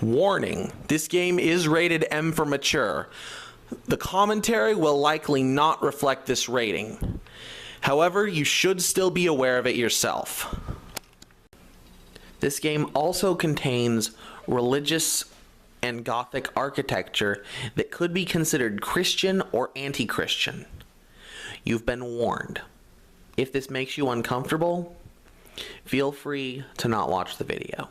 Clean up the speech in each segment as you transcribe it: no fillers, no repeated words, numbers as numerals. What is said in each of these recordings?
Warning, this game is rated M for mature. The commentary will likely not reflect this rating. However, you should still be aware of it yourself. This game also contains religious and Gothic architecture that could be considered Christian or anti-Christian. You've been warned. If this makes you uncomfortable, feel free to not watch the video.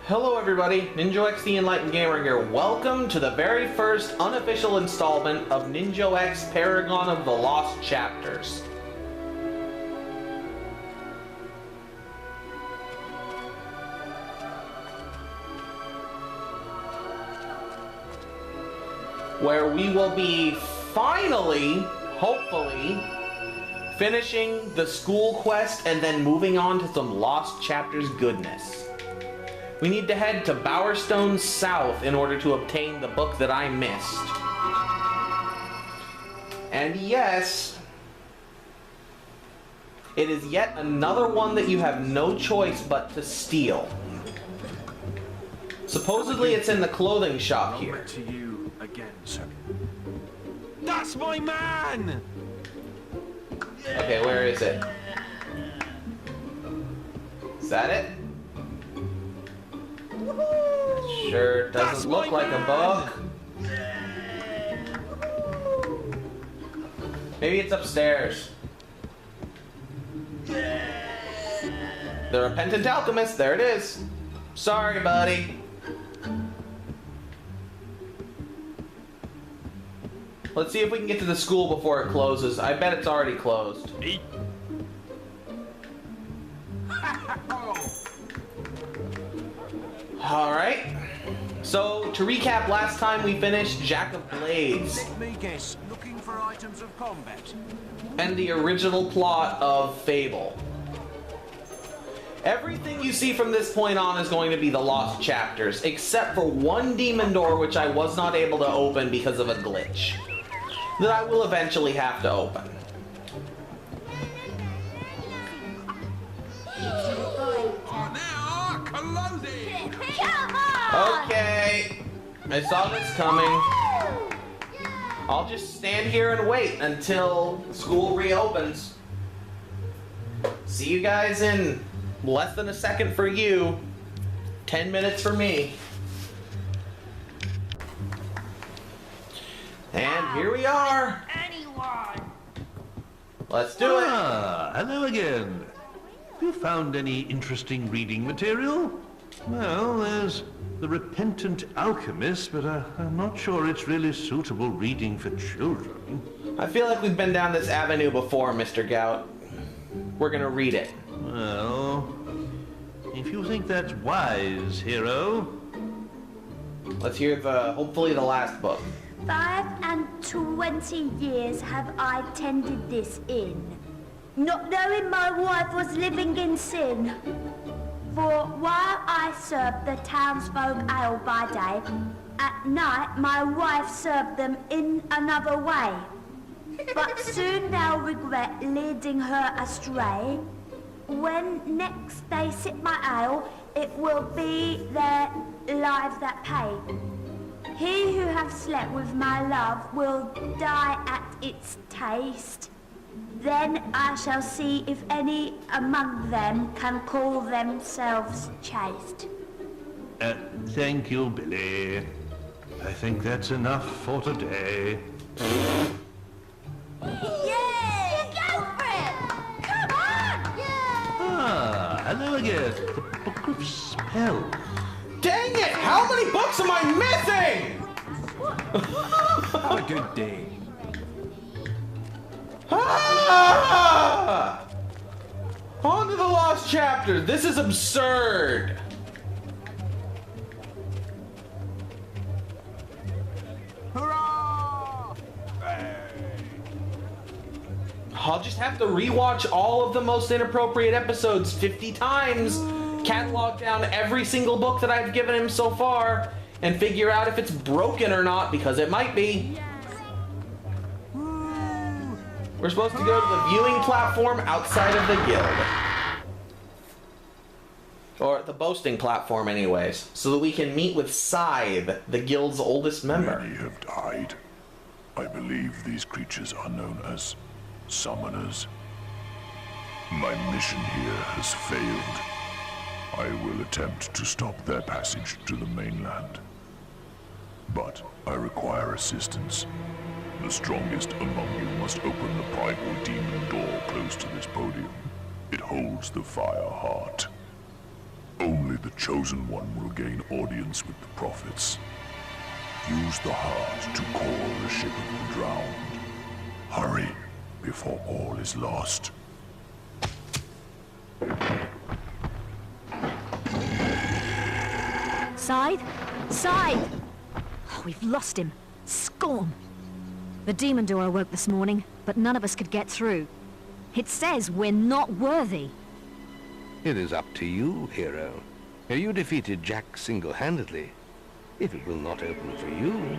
Hello everybody, Ninjo X the Enlightened Gamer here. Welcome to the very first unofficial installment of Ninjo X Paragon of the Lost Chapters. Where we will be finally, hopefully, finishing the school quest and then moving on to some Lost Chapters goodness. We need to head to Bowerstone South in order to obtain the book that I missed. And yes, it is yet another one that you have no choice but to steal. Supposedly it's in the clothing shop here. To you again, sir. That's my man! Okay, where is it? Is that it? Sure doesn't look like a book. Maybe it's upstairs. The Repentant Alchemist, there it is. Sorry, buddy. Let's see if we can get to the school before it closes. I bet it's already closed. Alright. So, to recap, last time we finished Jack of Blades. Let me guess, looking for items of combat. And the original plot of Fable. Everything you see from this point on is going to be the Lost Chapters, except for one demon door which I was not able to open because of a glitch. That I will eventually have to open. Okay, I saw this coming. I'll just stand here and wait until school reopens. See you guys in less than a second for you, 10 minutes for me. And here we are. Let's do it. Ah, hello again. You found any interesting reading material? Well, there's The Repentant Alchemist, but I'm not sure it's really suitable reading for children. I feel like we've been down this avenue before, Mr. Gout. We're gonna read it. Well, if you think that's wise, hero. Let's hear hopefully the last book. 25 years have I tended this inn, not knowing my wife was living in sin. For while I served the townsfolk ale by day, at night my wife served them in another way. But soon they'll regret leading her astray. When next they sip my ale, it will be their lives that pay. He who hath slept with my love will die at its taste. Then I shall see if any among them can call themselves chaste. Thank you, Billy. I think that's enough for today. Yay! Go for it! Come on! Yay! Ah, hello again. The Book of Spells. Dang it! How many books am I missing? Have a good day. Ah! On to the lost chapters. This is absurd. Hurrah! I'll just have to rewatch all of the most inappropriate episodes 50 times, catalog down every single book that I've given him so far, and figure out if it's broken or not, because it might be. We're supposed to go to the viewing platform outside of the guild. Or the boasting platform anyways, so that we can meet with Scythe, the guild's oldest member. Many have died. I believe these creatures are known as summoners. My mission here has failed. I will attempt to stop their passage to the mainland. But I require assistance. The strongest among you must open the primal demon door close to this podium. It holds the fire heart. Only the chosen one will gain audience with the prophets. Use the heart to call the ship of the drowned. Hurry, before all is lost. Scythe? Scythe! Oh, we've lost him. Scorn! The demon door awoke this morning, but none of us could get through. It says we're not worthy. It is up to you, hero. You defeated Jack single-handedly. If it will not open for you...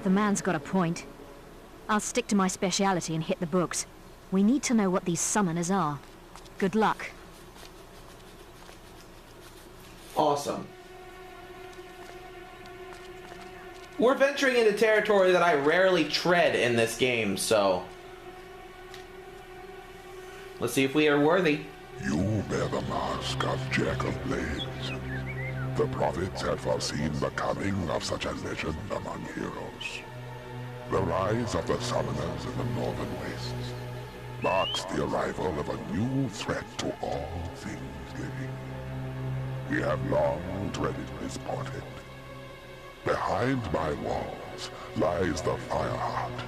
The man's got a point. I'll stick to my speciality and hit the books. We need to know what these summoners are. Good luck. Awesome. We're venturing into territory that I rarely tread in this game, so... let's see if we are worthy. You bear the mask of Jack of Blades. The prophets had foreseen the coming of such a legend among heroes. The rise of the summoners in the northern wastes marks the arrival of a new threat to all things living. We have long dreaded this portent. Behind my walls lies the Fireheart.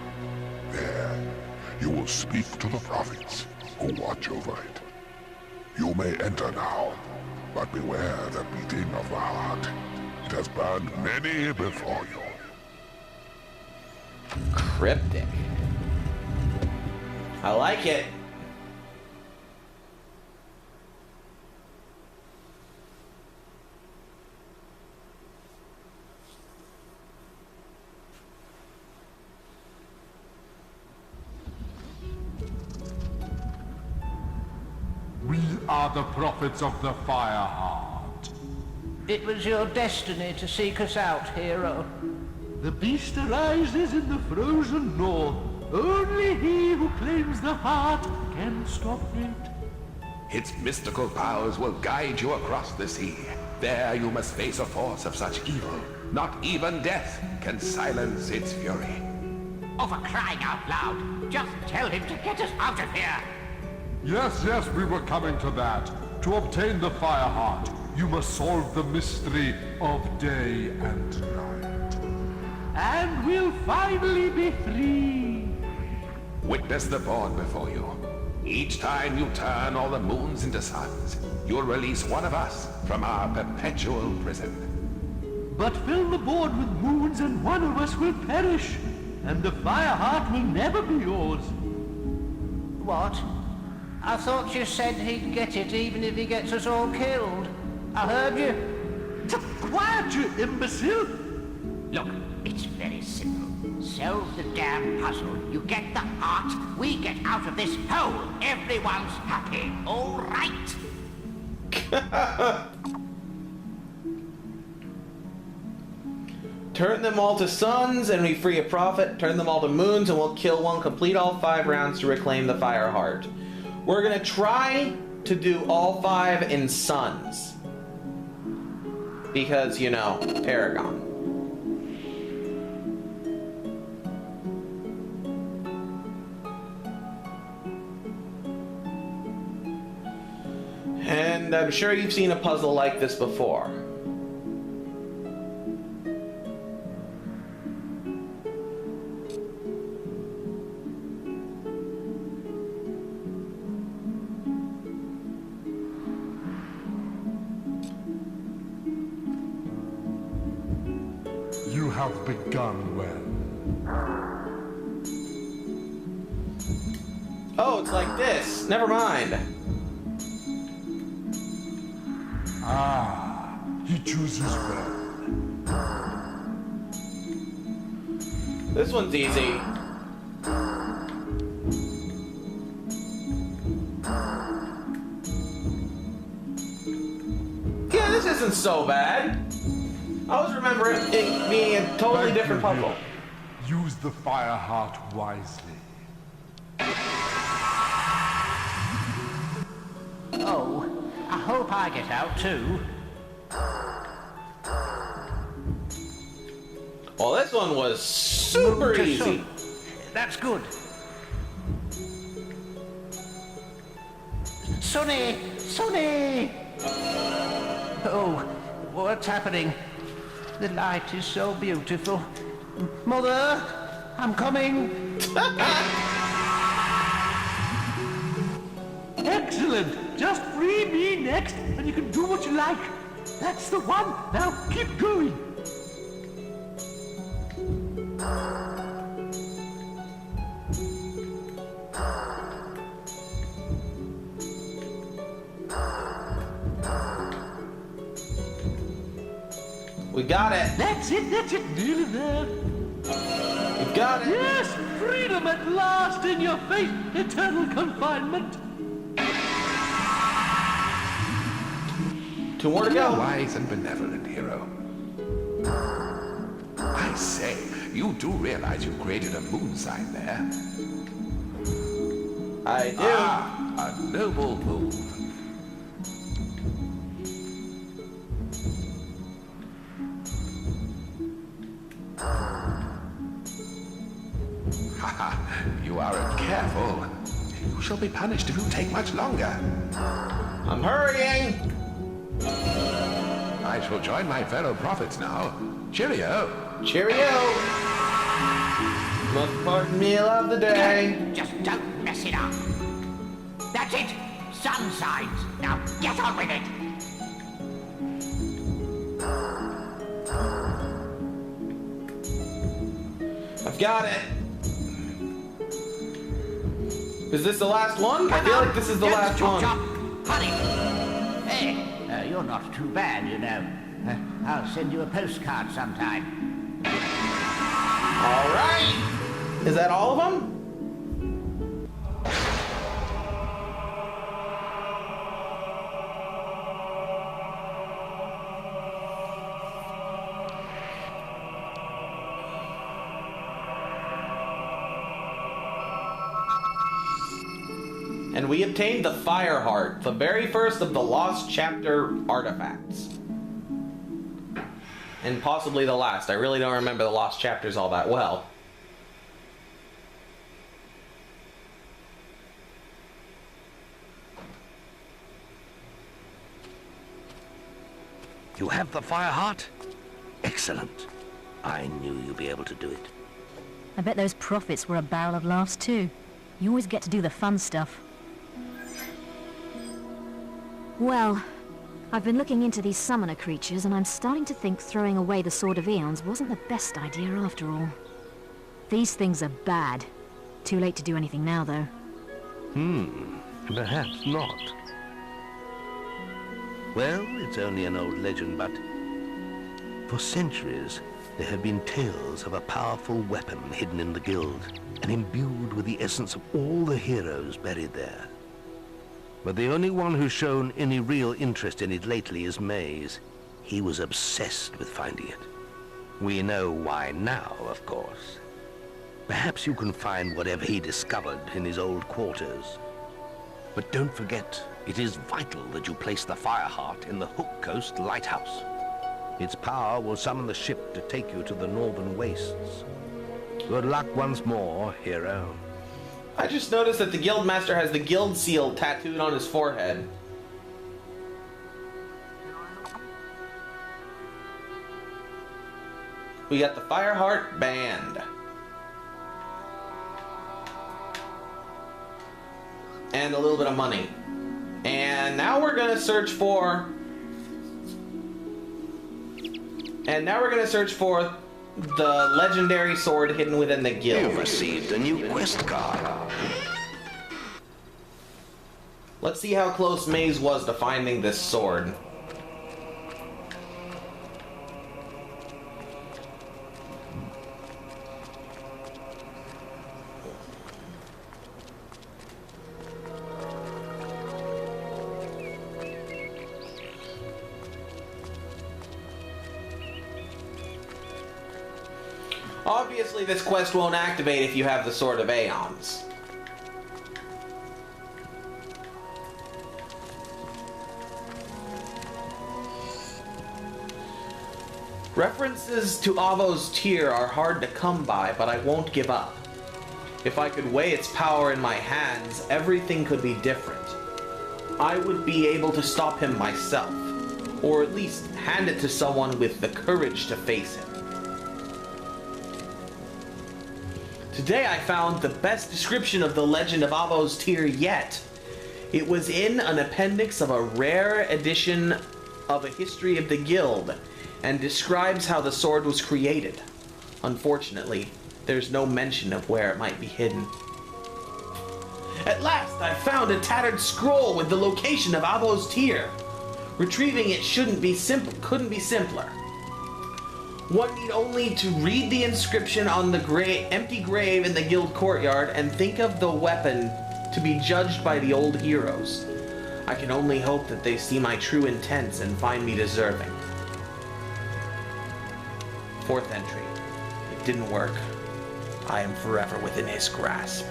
There, you will speak to the prophets who watch over it. You may enter now, but beware the beating of the heart. It has burned many before you. Cryptic. I like it. We are the prophets of the Fireheart. It was your destiny to seek us out, hero. The beast arises in the frozen north. Only he who claims the heart can stop it. Its mystical powers will guide you across the sea. There you must face a force of such evil. Not even death can silence its fury. Oh, for crying out loud! Just tell him to get us out of here! Yes, we were coming to that. To obtain the Fireheart, you must solve the mystery of day and night. And we'll finally be free. Witness the board before you. Each time you turn all the moons into suns, you'll release one of us from our perpetual prison. But fill the board with moons and one of us will perish. And the Fireheart will never be yours. What? I thought you said he'd get it even if he gets us all killed. I heard you. Quiet, you imbecile! Look, it's very simple. Solve the damn puzzle. You get the heart, we get out of this hole. Everyone's happy, all right? Turn them all to suns and we free a prophet. Turn them all to moons and we'll kill one. Complete all 5 rounds to reclaim the fire heart. We're gonna try to do all 5 in suns. Because, you know, Paragon. And I'm sure you've seen a puzzle like this before. You have begun well. Oh, it's like this. Never mind. Ah, he chooses well. This one's easy. Yeah, this isn't so bad. I was remembering it being a totally Thank different you, puzzle. hero. Use the fire heart wisely. Oh, I hope I get out too. Well, this one was super Just easy. so- That's good. Sonny! Sonny! Oh, what's happening? The light is so beautiful. Mother, I'm coming. Excellent! Just free me next, and you can do what you like. That's the one. Now keep going. We got it. That's it, nearly there. We got it. Yes, freedom at last in your face, eternal confinement. 2 more to You're a go. wise and benevolent hero. I say, you do realize you created a moon sign there. I do. Ah, a noble move. Haha, you aren't careful. You shall be punished if you take much longer. I'm hurrying. I shall join my fellow prophets now. Cheerio. Cheerio. Most important meal of the day. Just don't mess it up. That's it. Sun signs. Now get on with it. I've got it. Is this the last one? I feel like this is the last Chop, one. chop. Honey. Hey, you're not too bad, you know. I'll send you a postcard sometime. All right. Is that all of them? And we obtained the Fire Heart, the very first of the Lost Chapter artifacts. And possibly the last. I really don't remember the Lost Chapters all that well. You have the fire heart? Excellent. I knew you'd be able to do it. I bet those prophets were a barrel of laughs too. You always get to do the fun stuff. Well, I've been looking into these summoner creatures, and I'm starting to think throwing away the Sword of Eons wasn't the best idea after all. These things are bad. Too late to do anything now, though. Perhaps not. Well, it's only an old legend, but for centuries there have been tales of a powerful weapon hidden in the guild and imbued with the essence of all the heroes buried there. But the only one who's shown any real interest in it lately is Maze. He was obsessed with finding it. We know why now, of course. Perhaps you can find whatever he discovered in his old quarters. But don't forget, it is vital that you place the Fireheart in the Hook Coast Lighthouse. Its power will summon the ship to take you to the northern wastes. Good luck once more, hero. I just noticed that the Guildmaster has the guild seal tattooed on his forehead. We got the Fireheart band. And a little bit of money. And now we're gonna search for... the legendary sword hidden within the guild. You've received a new quest card. Let's see how close Maze was to finding this sword. Obviously, this quest won't activate if you have the Sword of Aeons. References to Avo's tear are hard to come by, but I won't give up. If I could weigh its power in my hands, everything could be different. I would be able to stop him myself, or at least hand it to someone with the courage to face him. Today I found the best description of the legend of Avo's tear yet. It was in an appendix of a rare edition of a history of the guild, and describes how the sword was created. Unfortunately, there's no mention of where it might be hidden. At last, I found a tattered scroll with the location of Avo's tear. Retrieving it couldn't be simpler. One need only to read the inscription on the empty grave in the guild courtyard and think of the weapon to be judged by the old heroes. I can only hope that they see my true intents and find me deserving. 4th entry. It didn't work. I am forever within his grasp.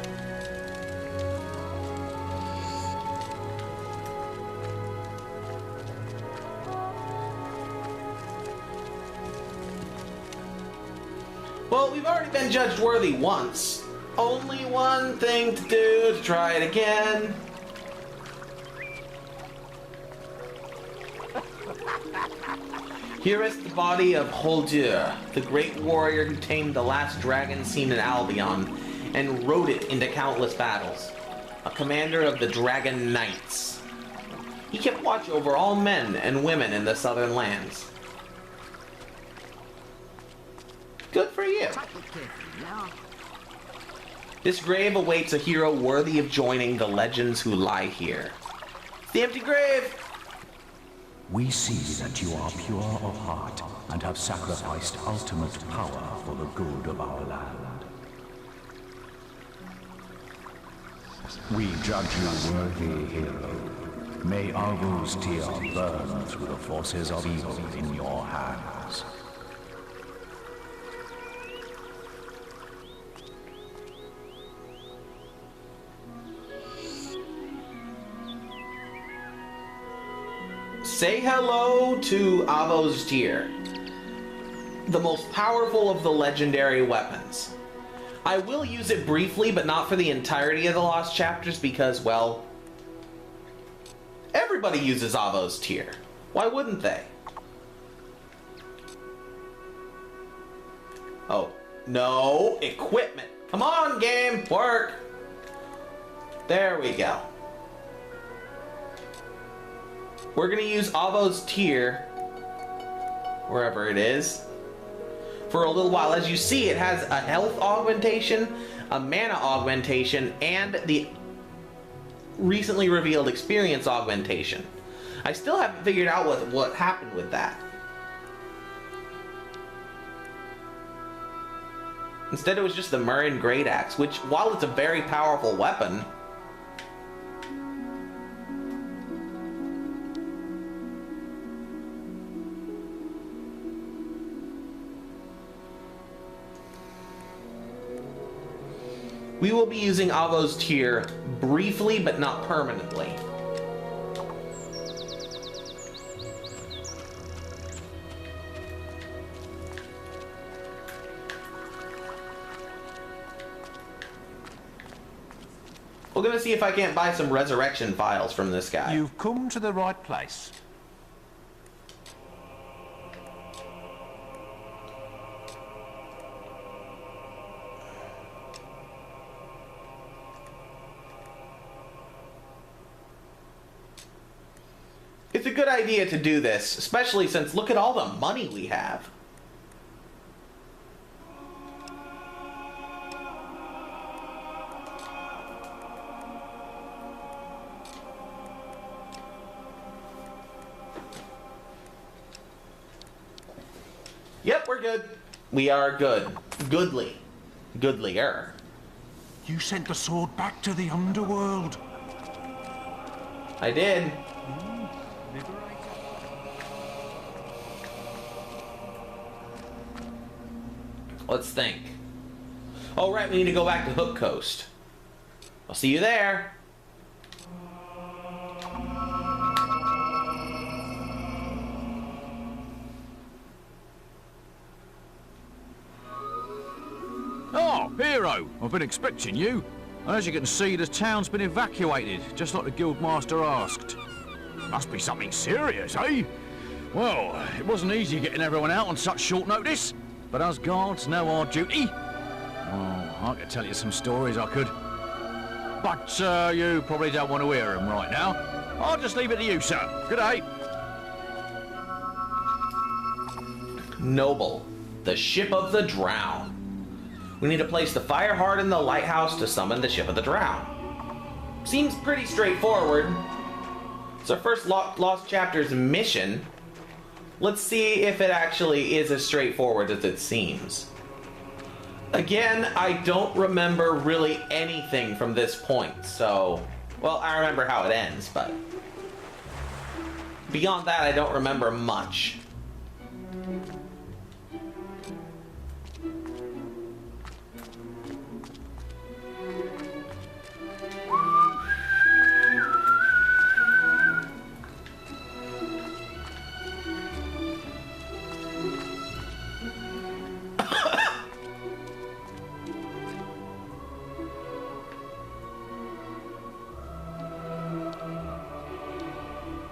Well, we've already been judged worthy once. Only one thing to do to try it again. Here is the body of Holdur, the great warrior who tamed the last dragon seen in Albion and rode it into countless battles. A commander of the Dragon Knights. He kept watch over all men and women in the southern lands. Good for you. This grave awaits a hero worthy of joining the legends who lie here. The empty grave! We see that you are pure of heart and have sacrificed ultimate power for the good of our land. We judge you worthy, hero. May Argo's tear burn through the forces of evil in your hands. Say hello to Avo's tear, the most powerful of the legendary weapons. I will use it briefly, but not for the entirety of the Lost Chapters because, well, everybody uses Avo's tear. Why wouldn't they? Oh, no, equipment. Come on, game, work. There we go. We're gonna use Avo's tear, wherever it is, for a little while. As you see, it has a health augmentation, a mana augmentation, and the recently revealed experience augmentation. I still haven't figured out what happened with that. Instead, it was just the Murrin Great Axe, which, while it's a very powerful weapon, We will be using Avo's Tear briefly, but not permanently. We're gonna see if I can't buy some resurrection files from this guy. You've come to the right place. It's a good idea to do this, especially since look at all the money we have. Yep, we're good. We are good. Goodly. Goodlier. You sent the sword back to the underworld. I did. Let's think. Oh, right, we need to go back to Hook Coast. I'll see you there. Oh, Hero, I've been expecting you. As you can see, the town's been evacuated, just like the Guildmaster asked. Must be something serious, eh? Well, it wasn't easy getting everyone out on such short notice, but us guards know our duty. Oh, I could tell you some stories, I could. But you probably don't want to hear them right now. I'll just leave it to you, sir. Good day. Noble, the Ship of the Drowned. We need to place the fire heart in the lighthouse to summon the Ship of the Drowned. Seems pretty straightforward. It's our first Lost Chapters mission. Let's see if it actually is as straightforward as it seems. Again, I don't remember really anything from this point, so... Well, I remember how it ends, but... Beyond that, I don't remember much.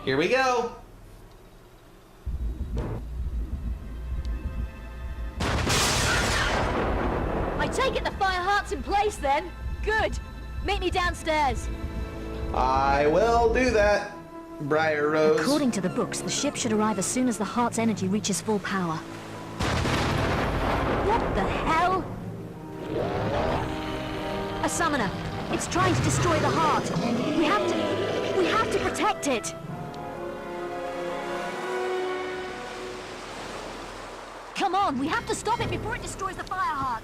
Here we go. I take it the fire heart's in place then. Good. Meet me downstairs. I will do that, Briar Rose. According to the books, the ship should arrive as soon as the heart's energy reaches full power. What the hell? A summoner. It's trying to destroy the heart. We have to protect it. Come on, we have to stop it before it destroys the fire heart.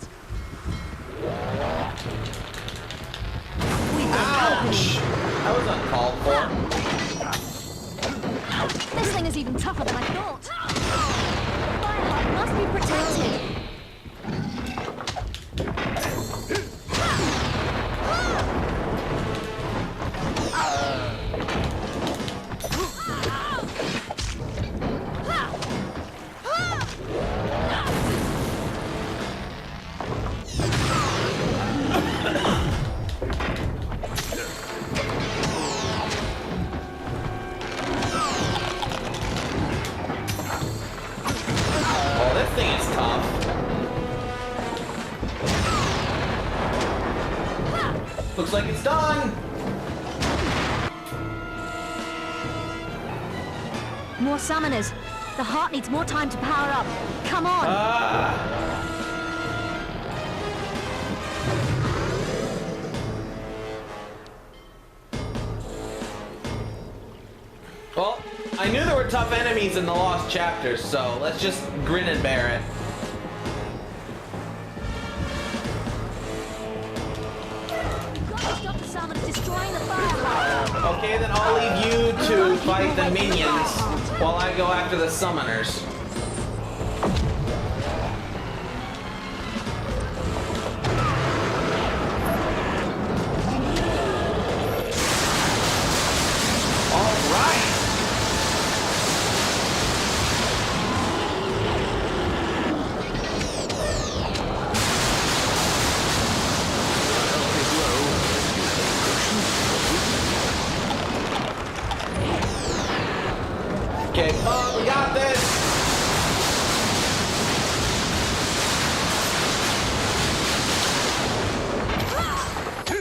Ouch! That was uncalled for. This thing is even tougher than I thought. The fire heart must be protected. Looks like it's done! More summoners. The heart needs more time to power up. Come on! Well, I knew there were tough enemies in the Lost Chapters, so let's just grin and bear it. Okay, then I'll leave you to fight the minions while I go after the summoners. Okay, come on, we got this!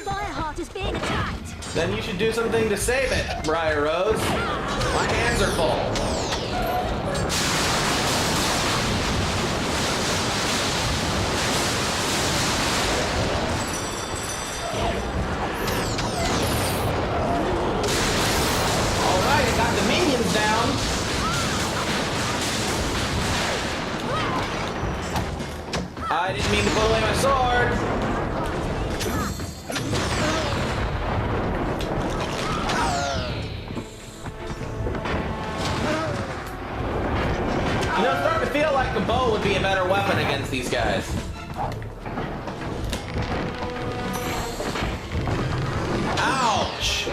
Fireheart is being attacked! Then you should do something to save it, Briar Rose. My hands are full. Alright, I got the minions down. I didn't mean to put away my sword. You know, it's starting to feel like a bow would be a better weapon against these guys. Ouch!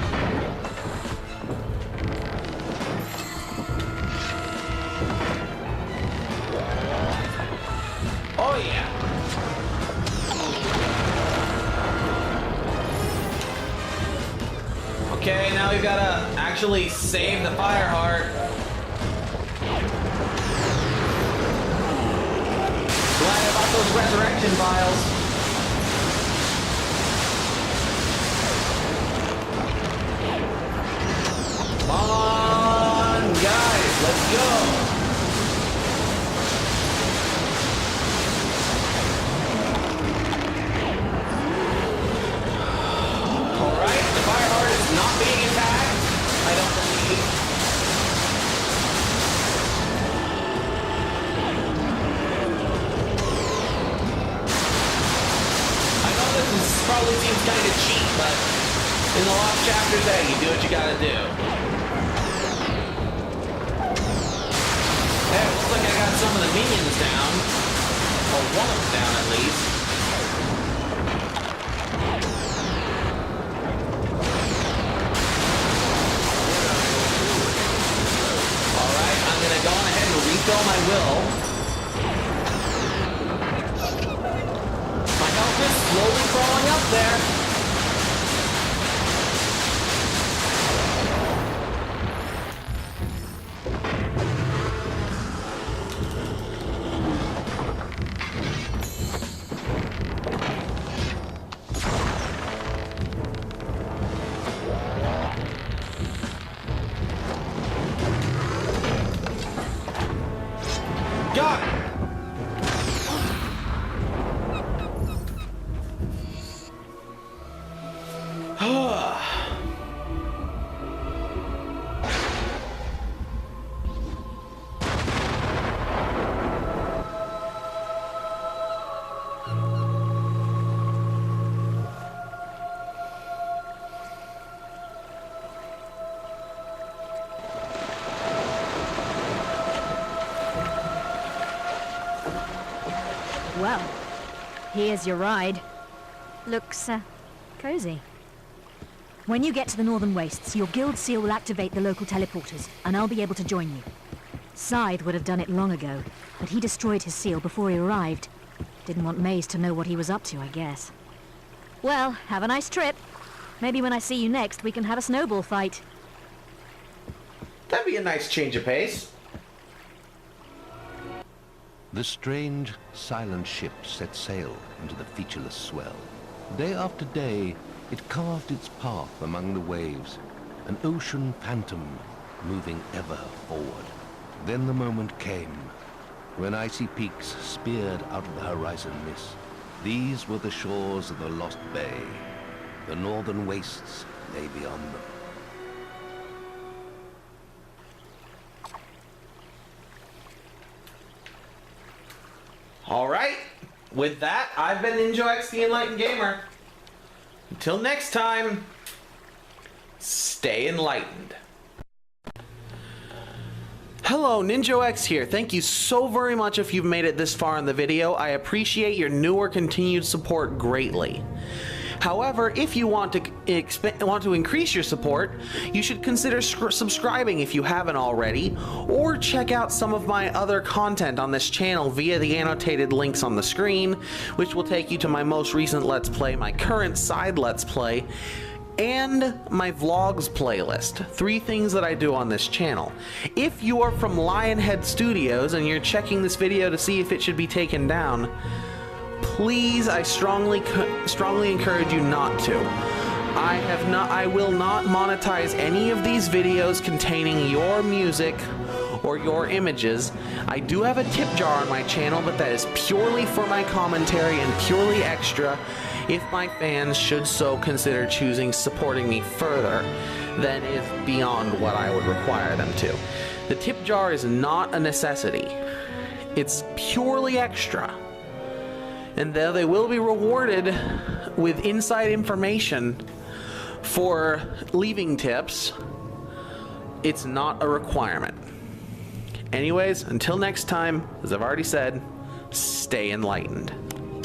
Oh yeah. Okay, now we've got to actually save the Fireheart. Glad about those resurrection vials. Come on, guys, let's go. Alright, the Fireheart is not being attacked, I don't believe. I know this probably seems kind of cheap, but in the lost chapters, hey, you do what you gotta do. Hey, it looks like I got some of the minions down. Or one of them down, at least. Alright, I'm gonna go on ahead and refill my will. My health is slowly crawling up there. Got it! Well, here's your ride. Looks, cozy. When you get to the Northern Wastes, your guild seal will activate the local teleporters, and I'll be able to join you. Scythe would have done it long ago, but he destroyed his seal before he arrived. Didn't want Maze to know what he was up to, I guess. Well, have a nice trip. Maybe when I see you next, we can have a snowball fight. That'd be a nice change of pace. The strange, silent ship set sail into the featureless swell. Day after day, it carved its path among the waves, an ocean phantom moving ever forward. Then the moment came, when icy peaks speared out of the horizon mist. These were the shores of the Lost Bay. The Northern Wastes lay beyond them. Alright, with that, I've been Ninjo X, the Enlightened Gamer. Until next time, stay enlightened. Hello, Ninjo X here. Thank you so very much if you've made it this far in the video. I appreciate your new or continued support greatly. However, if you want to increase your support, you should consider subscribing if you haven't already, or check out some of my other content on this channel via the annotated links on the screen, which will take you to my most recent Let's Play, my current side Let's Play, and my vlogs playlist. 3 things that I do on this channel. If you are from Lionhead Studios and you're checking this video to see if it should be taken down, please, I strongly encourage you not to. I will not monetize any of these videos containing your music or your images. I do have a tip jar on my channel, but that is purely for my commentary and purely extra if my fans should so consider choosing supporting me further than is beyond what I would require them to. The tip jar is not a necessity. It's purely extra. And though they will be rewarded with inside information for leaving tips, it's not a requirement. Anyways, until next time, as I've already said, stay enlightened.